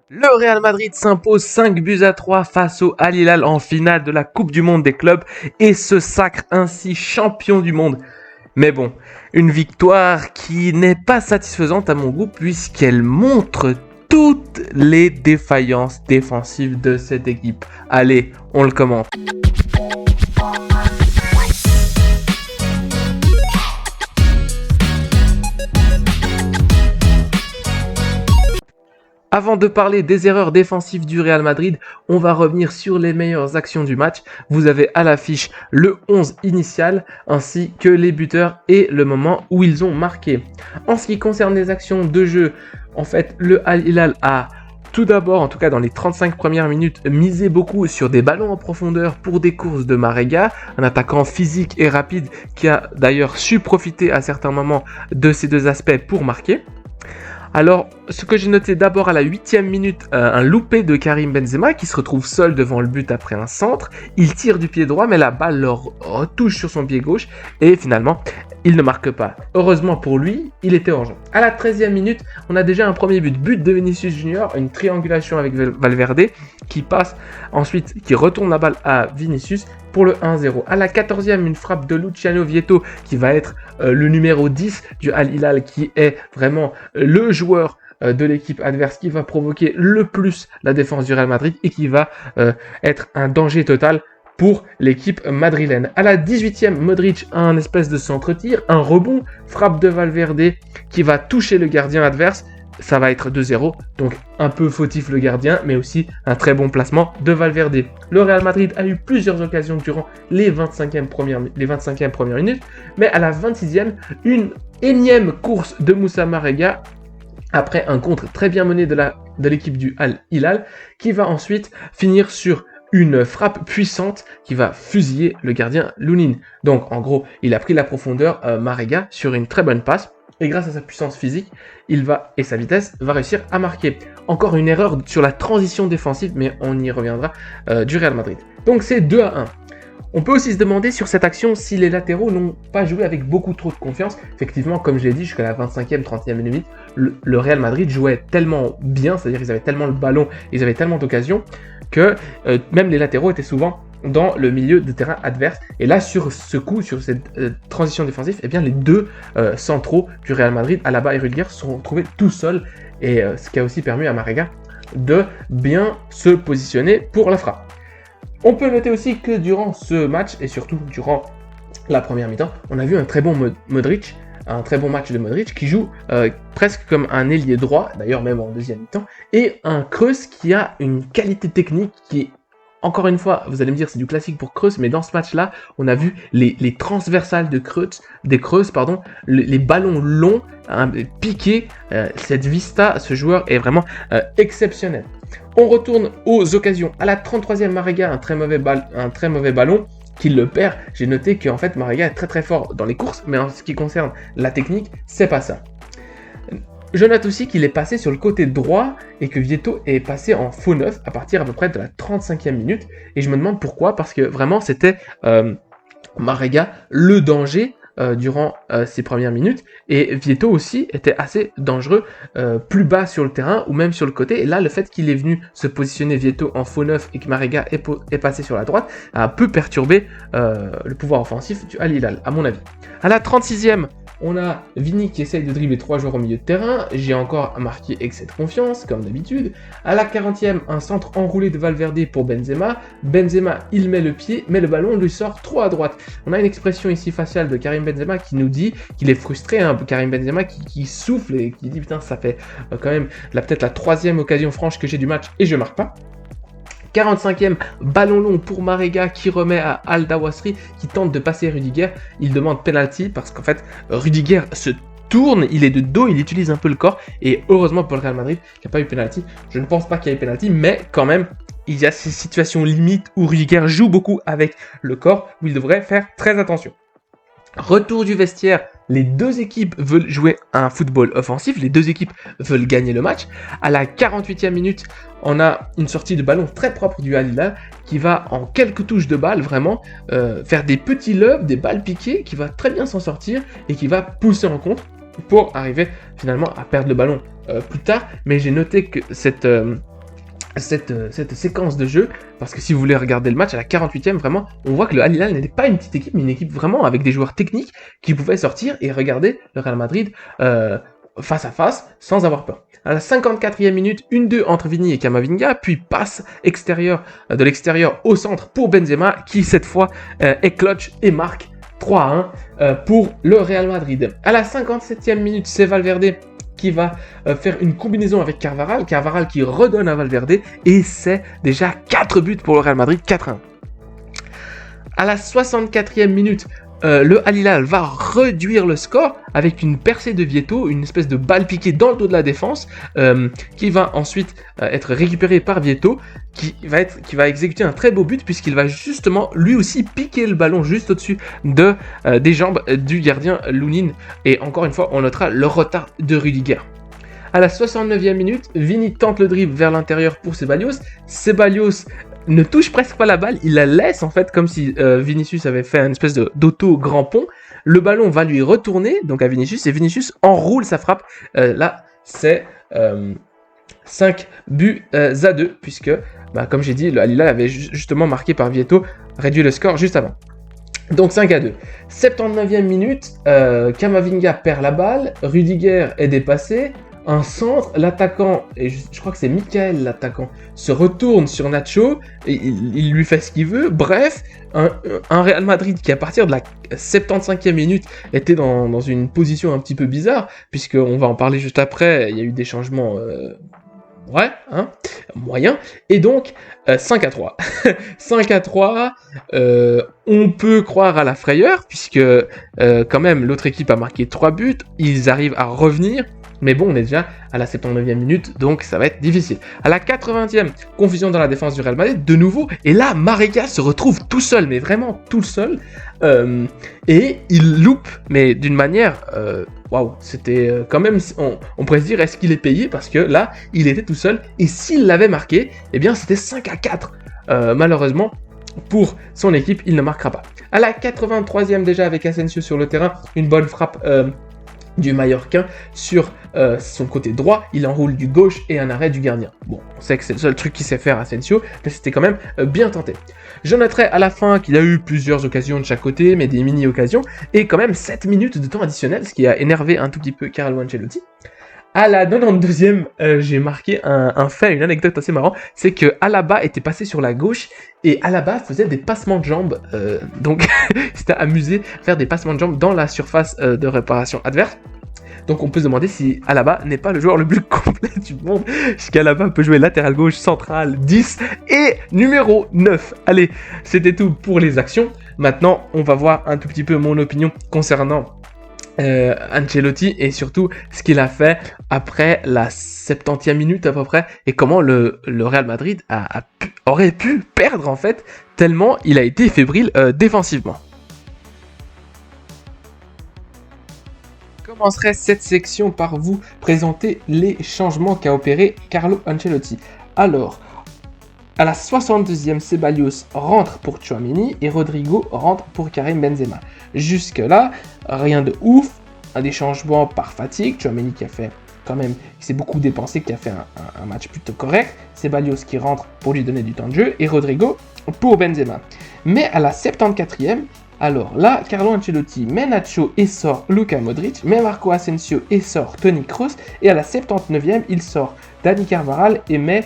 Le Real Madrid s'impose 5-3 face au Al Hilal en finale de la Coupe du Monde des clubs et se sacre ainsi champion du monde. Mais bon, une victoire qui n'est pas satisfaisante à mon goût puisqu'elle montre toutes les défaillances défensives de cette équipe. Allez, on le commente. Avant de parler des erreurs défensives du Real Madrid, on va revenir sur les meilleures actions du match. Vous avez à l'affiche le 11 initial ainsi que les buteurs et le moment où ils ont marqué. En ce qui concerne les actions de jeu, en fait, le Al Hilal a tout d'abord, en tout cas dans les 35 premières minutes, misé beaucoup sur des ballons en profondeur pour des courses de Marega, un attaquant physique et rapide qui a d'ailleurs su profiter à certains moments de ces deux aspects pour marquer. Alors, ce que j'ai noté d'abord à la 8e minute, un loupé de Karim Benzema qui se retrouve seul devant le but après un centre. Il tire du pied droit, mais la balle le retouche sur son pied gauche et finalement, il ne marque pas. Heureusement pour lui, il était hors jeu. À la 13e minute, on a déjà un premier but de Vinicius Junior, une triangulation avec Valverde qui passe ensuite, qui retourne la balle à Vinicius pour le 1-0. À la 14e, une frappe de Luciano Vietto qui va être le numéro 10 du Al Hilal qui est vraiment le joueur de l'équipe adverse qui va provoquer le plus la défense du Real Madrid et qui va être un danger total pour l'équipe madrilène. À la 18e, Modric a un espèce de centre-tir, un rebond, frappe de Valverde qui va toucher le gardien adverse. Ça va être 2-0, donc un peu fautif le gardien, mais aussi un très bon placement de Valverde. Le Real Madrid a eu plusieurs occasions durant les 25e premières minutes, mais à la 26e, une énième course de Moussa Marega, après un contre très bien mené de l'équipe du Al Hilal, qui va ensuite finir sur une frappe puissante qui va fusiller le gardien Lunin. Donc en gros, il a pris la profondeur Marega sur une très bonne passe. Et grâce à sa puissance physique, et sa vitesse, va réussir à marquer. Encore une erreur sur la transition défensive, mais on y reviendra du Real Madrid. Donc c'est 2-1. On peut aussi se demander sur cette action si les latéraux n'ont pas joué avec beaucoup trop de confiance. Effectivement, comme je l'ai dit, jusqu'à la 25e, 30e minute, le Real Madrid jouait tellement bien, c'est-à-dire qu'ils avaient tellement le ballon, ils avaient tellement d'occasions, que même les latéraux étaient souvent dans le milieu de terrain adverse. Et là, sur ce coup, sur cette transition défensive, eh bien, les deux centraux du Real Madrid, Alaba et Rudiger, se sont retrouvés tout seuls. Et ce qui a aussi permis à Marega de bien se positionner pour la frappe. On peut noter aussi que durant ce match, et surtout durant la première mi-temps, on a vu un très bon Modric, un très bon match de Modric qui joue presque comme un ailier droit, d'ailleurs même en deuxième mi-temps, et un Kroos qui a une qualité technique qui est, encore une fois, vous allez me dire c'est du classique pour Kroos, mais dans ce match-là, on a vu les transversales de Kroos, les ballons longs, piqués, cette vista, ce joueur est vraiment exceptionnel. On retourne aux occasions. À la 33e, Marega, un très mauvais ballon, qu'il le perd. J'ai noté qu'en fait, Marega est très très fort dans les courses, mais en ce qui concerne la technique, c'est pas ça. Je note aussi qu'il est passé sur le côté droit et que Vietto est passé en faux neuf à partir à peu près de la 35e minute. Et je me demande pourquoi, parce que vraiment c'était Marega le danger durant ces premières minutes. Et Vietto aussi était assez dangereux plus bas sur le terrain ou même sur le côté. Et là, le fait qu'il est venu se positionner Vietto en faux neuf et que Marega est passé sur la droite a un peu perturbé le pouvoir offensif du Al Hilal, à mon avis. À la 36e, on a Vini qui essaye de dribbler 3 joueurs au milieu de terrain. J'ai encore marqué excès de confiance, comme d'habitude. À la 40e, un centre enroulé de Valverde pour Benzema. Benzema, il met le pied, mais le ballon lui sort trop à droite. On a une expression ici faciale de Karim Benzema qui nous dit qu'il est frustré. Karim Benzema qui souffle et qui dit putain, ça fait quand même peut-être la 3e occasion franche que j'ai du match et je marque pas. 45e, ballon long pour Marega qui remet à Al Dawasri qui tente de passer Rudiger. Il demande penalty parce qu'en fait Rudiger se tourne, il est de dos, il utilise un peu le corps et heureusement pour le Real Madrid qu'il n'y a pas eu penalty. Je ne pense pas qu'il y ait penalty, mais quand même il y a ces situations limites où Rudiger joue beaucoup avec le corps où il devrait faire très attention. Retour du vestiaire, les deux équipes veulent jouer un football offensif, les deux équipes veulent gagner le match. À la 48e minute, on a une sortie de ballon très propre du Al Hilal qui va en quelques touches de balle vraiment faire des petits lobes, des balles piquées, qui va très bien s'en sortir et qui va pousser en contre pour arriver finalement à perdre le ballon plus tard. Mais j'ai noté que cette cette séquence de jeu, parce que si vous voulez regarder le match à la 48e, vraiment, on voit que le Al Hilal n'était pas une petite équipe, mais une équipe vraiment avec des joueurs techniques qui pouvaient sortir et regarder le Real Madrid face à face sans avoir peur. À la 54e minute, 1-2 entre Vini et Camavinga, puis passe de l'extérieur au centre pour Benzema, qui cette fois est clutch et marque 3-1 pour le Real Madrid. À la 57e minute, c'est Valverde qui va faire une combinaison avec Carvajal qui redonne à Valverde, et c'est déjà 4 buts pour le Real Madrid, 4-1. À la 64e minute, le Al Hilal va réduire le score avec une percée de Vieto, une espèce de balle piquée dans le dos de la défense, qui va ensuite être récupérée par Vieto, qui va exécuter un très beau but puisqu'il va justement lui aussi piquer le ballon juste au-dessus des jambes du gardien Lunin. Et encore une fois, on notera le retard de Rudiger. À la 69e minute, Vini tente le dribble vers l'intérieur pour Ceballos. Ceballos ne touche presque pas la balle, il la laisse en fait comme si Vinicius avait fait une espèce d'auto grand pont. Le ballon va lui retourner donc à Vinicius, et Vinicius enroule sa frappe. Là, c'est 5 buts à 2 puisque, comme j'ai dit, le Al Hilal avait justement marqué par Vieto, réduit le score juste avant. Donc 5-2. 79e minute, Camavinga perd la balle, Rudiger est dépassé. Un centre, l'attaquant, et je crois que c'est Michael l'attaquant, se retourne sur Nacho, et il lui fait ce qu'il veut. Bref, un Real Madrid qui à partir de la 75e minute était dans une position un petit peu bizarre, puisqu'on va en parler juste après, il y a eu des changements moyens, et donc 5-3. 5-3, on peut croire à la frayeur, puisque quand même l'autre équipe a marqué 3 buts, ils arrivent à revenir. Mais bon, on est déjà à la 79e minute, donc ça va être difficile. À la 80e, confusion dans la défense du Real Madrid, de nouveau. Et là, Marega se retrouve tout seul, mais vraiment tout seul. Et il loupe, mais d'une manière... Waouh, c'était quand même... On pourrait se dire, est-ce qu'il est payé? Parce que là, il était tout seul. Et s'il l'avait marqué, eh bien, c'était 5-4. Malheureusement, pour son équipe, il ne marquera pas. À la 83e déjà, avec Asensio sur le terrain, une bonne frappe... du Mallorquin sur son côté droit, il enroule du gauche et un arrêt du gardien. Bon, on sait que c'est le seul truc qu'il sait faire Asensio, mais c'était quand même bien tenté. Je noterai à la fin qu'il a eu plusieurs occasions de chaque côté, mais des mini-occasions, et quand même 7 minutes de temps additionnel, ce qui a énervé un tout petit peu Carlo Ancelotti. À la 92e, j'ai marqué un fait, une anecdote assez marrante, c'est que Alaba était passé sur la gauche et Alaba faisait des passements de jambes, donc il s'était amusé à faire des passements de jambes dans la surface de réparation adverse. Donc on peut se demander si Alaba n'est pas le joueur le plus complet du monde, puisqu'Alaba peut jouer latéral gauche, central, 10 et numéro 9. Allez, c'était tout pour les actions. Maintenant, on va voir un tout petit peu mon opinion concernant Ancelotti et surtout ce qu'il a fait après la 70e minute à peu près, et comment le Real Madrid aurait pu perdre en fait, tellement il a été fébrile défensivement. Je commencerai cette section par vous présenter les changements qu'a opéré Carlo Ancelotti. Alors, à la 62e, Ceballos rentre pour Tchouaméni et Rodrigo rentre pour Karim Benzema. Jusque-là, rien de ouf, des changements par fatigue. Tchouaméni qui a fait quand même, il s'est beaucoup dépensé, qui a fait un match plutôt correct. Ceballos qui rentre pour lui donner du temps de jeu et Rodrigo pour Benzema. Mais à la 74e, alors là, Carlo Ancelotti met Nacho et sort Luka Modric, met Marco Asensio et sort Toni Kroos, et à la 79e, il sort Dani Carvajal et met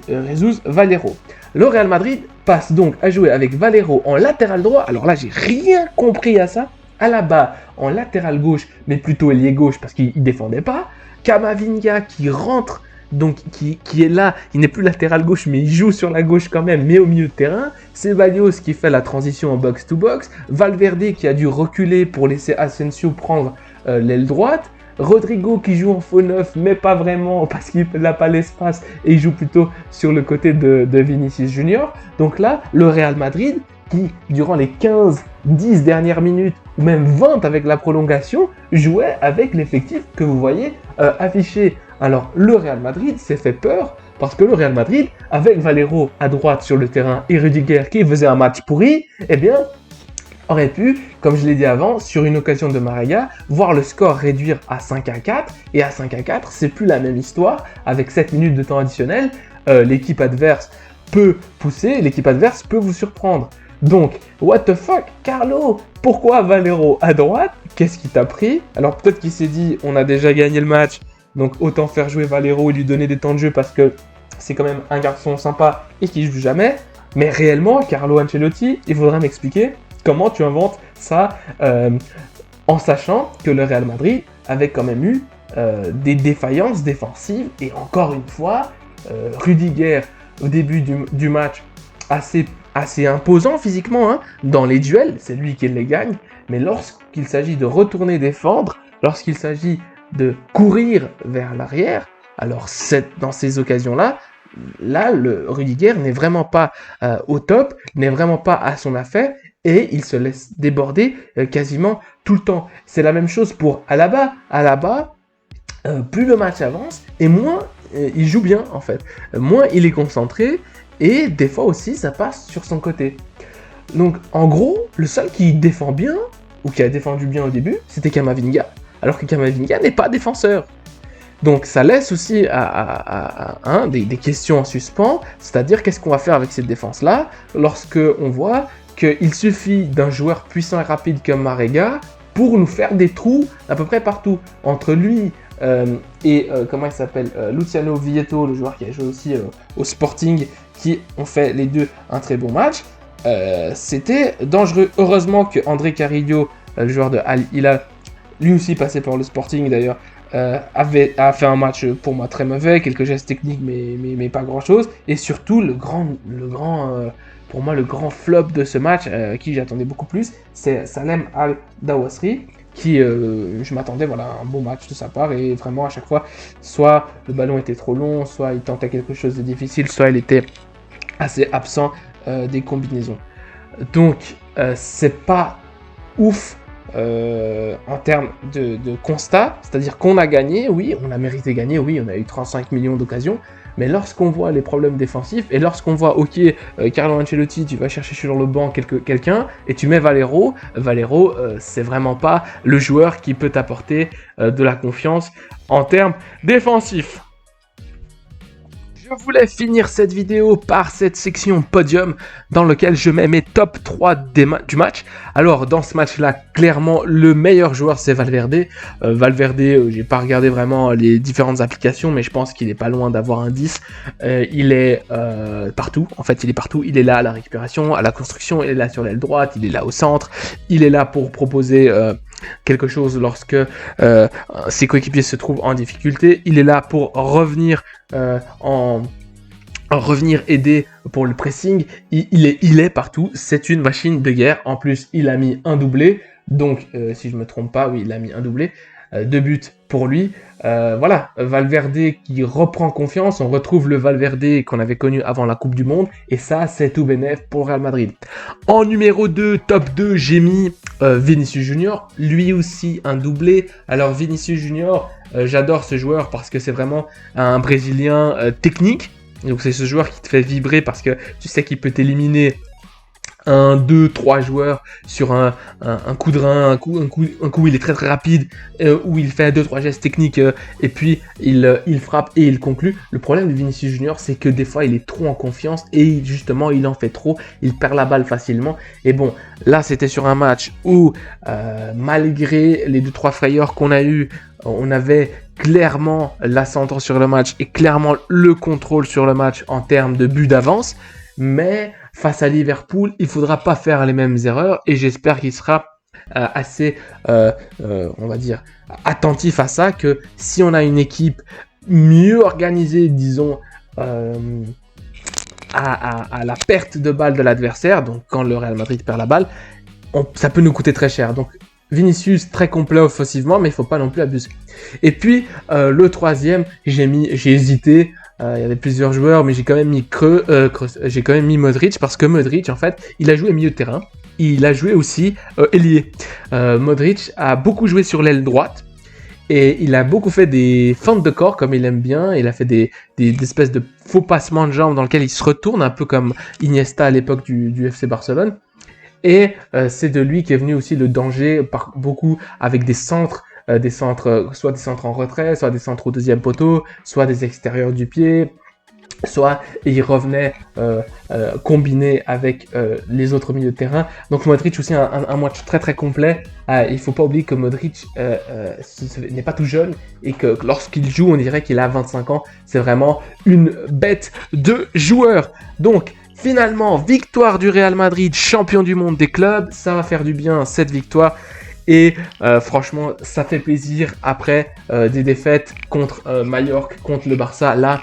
Jesus Valero. Le Real Madrid passe donc à jouer avec Valero en latéral droit. Alors là, j'ai rien compris à ça. Alaba en latéral gauche, mais plutôt ailier gauche parce qu'il ne défendait pas. Camavinga qui rentre, donc qui est là, il n'est plus latéral gauche, mais il joue sur la gauche quand même, mais au milieu de terrain. Ceballos qui fait la transition en box-to-box. Valverde qui a dû reculer pour laisser Asensio prendre l'aile droite. Rodrigo qui joue en faux neuf, mais pas vraiment parce qu'il n'a pas l'espace et il joue plutôt sur le côté de Vinicius Junior. Donc là, le Real Madrid qui, durant les 15-10 dernières minutes, ou même 20 avec la prolongation, jouait avec l'effectif que vous voyez affiché. Alors le Real Madrid s'est fait peur parce que le Real Madrid, avec Valero à droite sur le terrain et Rudiger qui faisait un match pourri, eh bien, aurait pu, comme je l'ai dit avant, sur une occasion de Marega, voir le score réduire à 5-4, et à 5-4, c'est plus la même histoire, avec 7 minutes de temps additionnel, l'équipe adverse peut pousser, l'équipe adverse peut vous surprendre. Donc, what the fuck, Carlo, pourquoi Valero à droite? Qu'est-ce qui t'a pris? Alors peut-être qu'il s'est dit, on a déjà gagné le match, donc autant faire jouer Valero et lui donner des temps de jeu parce que c'est quand même un garçon sympa et qui joue jamais. Mais réellement, Carlo Ancelotti, il faudra m'expliquer comment tu inventes ça en sachant que le Real Madrid avait quand même eu des défaillances défensives. Et encore une fois, Rudiger, au début du match, assez imposant physiquement, hein, dans les duels, c'est lui qui les gagne. Mais lorsqu'il s'agit de retourner défendre, lorsqu'il s'agit de courir vers l'arrière, alors dans ces occasions-là, le Rudiger n'est vraiment pas au top, n'est vraiment pas à son affaire et il se laisse déborder quasiment tout le temps. C'est la même chose pour Alaba. Alaba, plus le match avance et moins il joue bien en fait. Moins il est concentré et des fois aussi ça passe sur son côté. Donc en gros, le seul qui défend bien ou qui a défendu bien au début, c'était Camavinga. Alors que Camavinga n'est pas défenseur. Donc ça laisse aussi des questions en suspens, c'est-à-dire qu'est-ce qu'on va faire avec cette défense-là lorsque on voit qu'il suffit d'un joueur puissant et rapide comme Marega pour nous faire des trous à peu près partout. Entre lui et comment il s'appelle, Luciano Vietto, le joueur qui a joué aussi au Sporting, qui ont fait les deux un très bon match, c'était dangereux. Heureusement que André Carrillo, le joueur de Al Hilal, lui aussi passé par le Sporting d'ailleurs, a fait un match pour moi très mauvais, quelques gestes techniques mais pas grand chose, et surtout pour moi le grand flop de ce match, qui j'attendais beaucoup plus, c'est Salem Al Dawasri, qui je m'attendais à un bon match de sa part, et vraiment à chaque fois soit le ballon était trop long, soit il tentait quelque chose de difficile, soit il était assez absent des combinaisons. Donc c'est pas ouf en termes de constat, c'est-à-dire qu'on a gagné, oui, on a mérité gagner, oui, on a eu 35 millions d'occasions, mais lorsqu'on voit les problèmes défensifs, et lorsqu'on voit, ok, Carlo Ancelotti, tu vas chercher sur le banc quelqu'un, et tu mets Valero, c'est vraiment pas le joueur qui peut t'apporter de la confiance en termes défensifs. Je voulais finir cette vidéo par cette section podium dans laquelle je mets mes top 3 du match. Alors dans ce match-là, clairement le meilleur joueur c'est Valverde. Valverde, j'ai pas regardé vraiment les différentes applications, mais je pense qu'il est pas loin d'avoir un 10. Il est partout, en fait il est partout. Il est là à la récupération, à la construction, il est là sur l'aile droite, il est là au centre. Il est là pour proposer quelque chose lorsque ses coéquipiers se trouvent en difficulté. Il est là pour revenir revenir aider pour le pressing. Il est partout, c'est une machine de guerre. En plus il a mis un doublé, donc si je me trompe pas, oui il a mis un doublé, 2 buts pour lui. Voilà, Valverde qui reprend confiance, on retrouve le Valverde qu'on avait connu avant la Coupe du Monde, et ça c'est tout bénef pour Real Madrid. En numéro 2, top 2, j'ai mis Vinicius Junior, lui aussi un doublé. Alors Vinicius Junior, j'adore ce joueur parce que c'est vraiment un Brésilien technique, donc c'est ce joueur qui te fait vibrer parce que tu sais qu'il peut t'éliminer 1, 2, 3 joueurs sur un coup de rein, un coup où il est très très rapide, où il fait 2-3 gestes techniques et puis il frappe et il conclut. Le problème de Vinicius Junior, c'est que des fois il est trop en confiance et justement il en fait trop, il perd la balle facilement. Et bon, là c'était sur un match où malgré les 2-3 frayeurs qu'on a eu, on avait clairement l'ascendant sur le match et clairement le contrôle sur le match en termes de but d'avance. Mais face à Liverpool, il ne faudra pas faire les mêmes erreurs et j'espère qu'il sera assez, on va dire, attentif à ça, que si on a une équipe mieux organisée, disons, à la perte de balle de l'adversaire, donc quand le Real Madrid perd la balle, ça peut nous coûter très cher. Donc Vinicius très complet offensivement, mais il ne faut pas non plus abuser. Et puis le troisième, j'ai hésité. Il y avait plusieurs joueurs, mais j'ai quand même mis Modric parce que Modric, en fait, il a joué milieu de terrain. Il a joué aussi ailier. Modric a beaucoup joué sur l'aile droite et il a beaucoup fait des feintes de corps comme il aime bien. Il a fait des espèces de faux passements de jambes dans lesquels il se retourne, un peu comme Iniesta à l'époque du FC Barcelone. Et c'est de lui qu'est venu aussi le danger, beaucoup avec des centres, soit des centres en retrait, soit des centres au deuxième poteau, soit des extérieurs du pied, soit il revenait combiné avec les autres milieux de terrain. Donc Modric aussi un match très très complet. Il faut pas oublier que Modric n'est pas tout jeune et que lorsqu'il joue, on dirait qu'il a 25 ans. C'est vraiment une bête de joueur. Donc finalement, victoire du Real Madrid, champion du monde des clubs. Ça va faire du bien cette victoire. Et franchement, ça fait plaisir après des défaites contre Mallorca, contre le Barça. Là,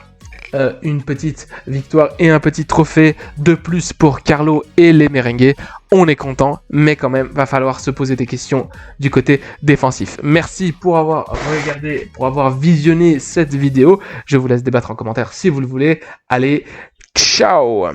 une petite victoire et un petit trophée de plus pour Carlo et les merengues. On est content, mais quand même, va falloir se poser des questions du côté défensif. Merci pour avoir regardé, pour avoir visionné cette vidéo. Je vous laisse débattre en commentaire si vous le voulez. Allez, ciao!